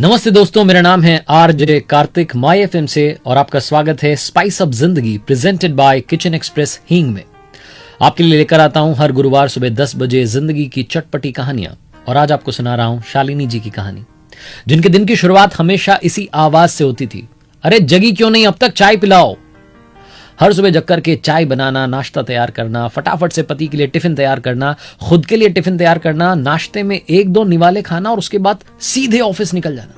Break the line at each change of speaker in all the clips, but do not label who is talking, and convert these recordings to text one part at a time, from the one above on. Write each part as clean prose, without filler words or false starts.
नमस्ते दोस्तों, मेरा नाम है आरजे कार्तिक माय एफएम से और आपका स्वागत है स्पाइस अप जिंदगी प्रेजेंटेड बाय किचन एक्सप्रेस हींग में। आपके लिए लेकर आता हूं हर गुरुवार सुबह 10 बजे जिंदगी की चटपटी कहानियां। और आज आपको सुना रहा हूं शालिनी जी की कहानी, जिनके दिन की शुरुआत हमेशा इसी आवाज से होती थी, अरे जगी क्यों नहीं, अब तक चाय पिलाओ। हर सुबह जग करके चाय बनाना, नाश्ता तैयार करना, फटाफट से पति के लिए टिफिन तैयार करना, खुद के लिए टिफिन तैयार करना, नाश्ते में एक दो निवाले खाना और उसके बाद सीधे ऑफिस निकल जाना।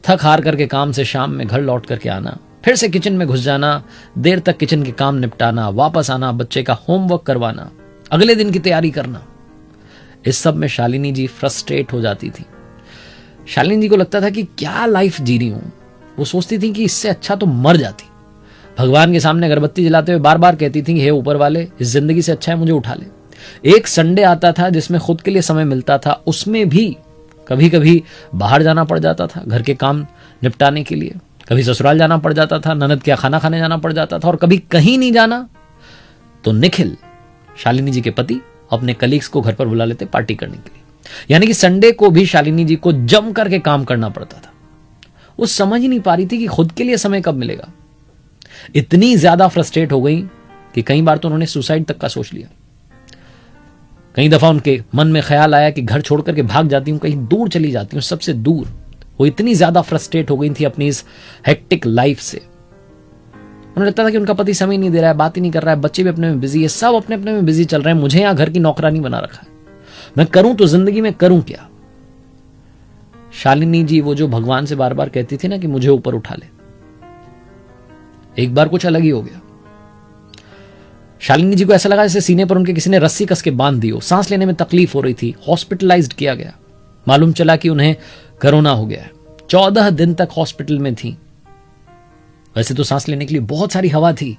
थक हार करके काम से शाम में घर लौट करके आना, फिर से किचन में घुस जाना, देर तक किचन के काम निपटाना, वापस आना, बच्चे का होमवर्क करवाना, अगले दिन की तैयारी करना। इस सब में शालिनी जी फ्रस्ट्रेट हो जाती थी। शालिनी जी को लगता था कि क्या लाइफ जी रही हूं। वो सोचती थी कि इससे अच्छा तो मर जाती। भगवान के सामने अगरबत्ती जलाते हुए बार बार कहती थी, हे ऊपर वाले, इस जिंदगी से अच्छा है मुझे उठा ले। एक संडे आता था जिसमें खुद के लिए समय मिलता था, उसमें भी कभी कभी बाहर जाना पड़ जाता था घर के काम निपटाने के लिए, कभी ससुराल जाना पड़ जाता था, ननद के खाना खाने जाना पड़ जाता था, और कभी कहीं नहीं जाना तो निखिल, शालिनी जी के पति, अपने कलीग्स को घर पर बुला लेते पार्टी करने के लिए। यानी कि संडे को भी शालिनी जी को जम करके काम करना पड़ता था। वो समझ ही नहीं पा रही थी कि खुद के लिए समय कब मिलेगा। इतनी ज्यादा फ्रस्ट्रेट हो गई कि कई बार तो उन्होंने सुसाइड तक का सोच लिया। कई दफा उनके मन में ख्याल आया कि घर छोड़ करके भाग जाती हूं, कहीं दूर चली जाती हूं, सबसे दूर। वो इतनी ज्यादा फ्रस्ट्रेट हो गई थी अपनी इस हेक्टिक लाइफ से। उन्हें लगता था कि उनका पति समय नहीं दे रहा है, बात ही नहीं कर रहा है, बच्चे भी अपने में बिजी है, सब अपने अपने में बिजी चल रहे हैं, मुझे यहां घर की नौकरानी बना रखा है, मैं करूं तो जिंदगी में करूं क्या। शालिनी जी वो जो भगवान से बार बार कहती थी ना कि मुझे ऊपर उठा ले, एक बार कुछ अलग ही हो गया। शालिनी जी को ऐसा लगा जैसे सीने पर उनके किसी ने रस्सी कस के बांध दी हो। सांस लेने में तकलीफ हो रही थी, हॉस्पिटलाइज्ड किया गया। मालूम चला कि उन्हें कोरोना हो गया है। 14 दिन तक हॉस्पिटल में थी। वैसे तो सांस लेने के लिए बहुत सारी हवा थी,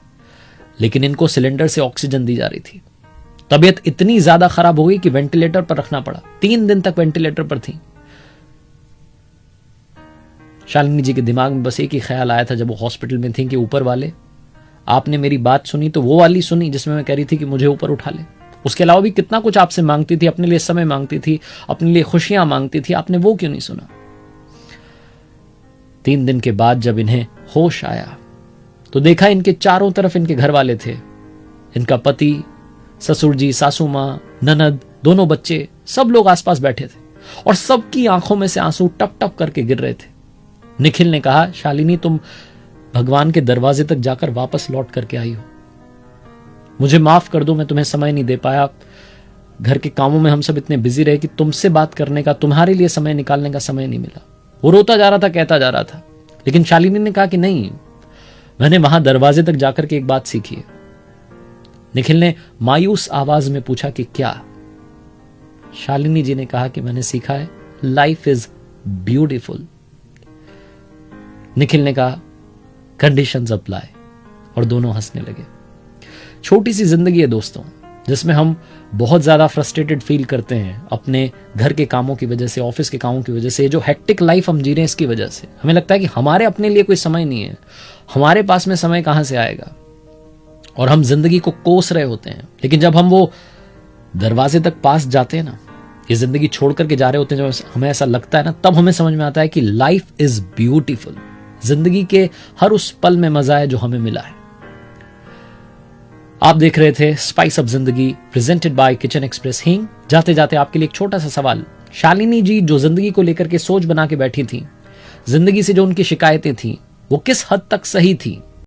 लेकिन इनको सिलेंडर से ऑक्सीजन दी जा रही थी। तबीयत इतनी ज्यादा खराब हो गई कि वेंटिलेटर पर रखना पड़ा। 3 दिन तक वेंटिलेटर पर थी। शालिनी जी के दिमाग में बस एक ही ख्याल आया था जब वो हॉस्पिटल में थी कि ऊपर वाले, आपने मेरी बात सुनी तो वो वाली सुनी जिसमें मैं कह रही थी कि मुझे ऊपर उठा ले। उसके अलावा भी कितना कुछ आपसे मांगती थी, अपने लिए समय मांगती थी, अपने लिए खुशियां मांगती थी, आपने वो क्यों नहीं सुना। 3 दिन के बाद जब इन्हें होश आया तो देखा इनके चारों तरफ इनके घर वाले थे। इनका पति, ससुर जी, सासू मां, ननद, दोनों बच्चे, सब लोग आसपास बैठे थे और सबकी आंखों में से आंसू टप टप करके गिर रहे थे। निखिल ने कहा, शालिनी तुम भगवान के दरवाजे तक जाकर वापस लौट करके आई हो, मुझे माफ कर दो, मैं तुम्हें समय नहीं दे पाया। घर के कामों में हम सब इतने बिजी रहे कि तुमसे बात करने का, तुम्हारे लिए समय निकालने का समय नहीं मिला। वो रोता जा रहा था, कहता जा रहा था, लेकिन शालिनी ने कहा कि नहीं, मैंने वहां दरवाजे तक जाकर के एक बात सीखी है। निखिल ने मायूस आवाज में पूछा कि क्या। शालिनी जी ने कहा कि मैंने सीखा है, लाइफ इज ब्यूटीफुल। निखिल ने कहा, कंडीशंस अप्लाई, और दोनों हंसने लगे। छोटी सी जिंदगी है दोस्तों, जिसमें हम बहुत ज्यादा फ्रस्ट्रेटेड फील करते हैं अपने घर के कामों की वजह से, ऑफिस के कामों की वजह से। जो हेक्टिक लाइफ हम जी रहे हैं इसकी वजह से हमें लगता है कि हमारे अपने लिए कोई समय नहीं है, हमारे पास में समय कहां से आएगा, और हम जिंदगी को कोस रहे होते हैं। लेकिन जब हम वो दरवाजे तक पास जाते हैं ना, ये जिंदगी छोड़ करके जा रहे होते हैं, जब हमें ऐसा लगता है ना, तब हमें समझ में आता है कि लाइफ इज ब्यूटीफुल। जिंदगी के हर उस पल में मजा है जो हमें मिला है। आप देख रहे थे स्पाइस अप जिंदगी प्रेजेंटेड बाय किचन एक्सप्रेस हींग। जाते जाते आपके लिए एक छोटा सा सवाल। शालिनी जी जो जिंदगी को लेकर के सोच बना के बैठी थी, जिंदगी से जो उनकी शिकायतें थी, वो किस हद तक सही थी,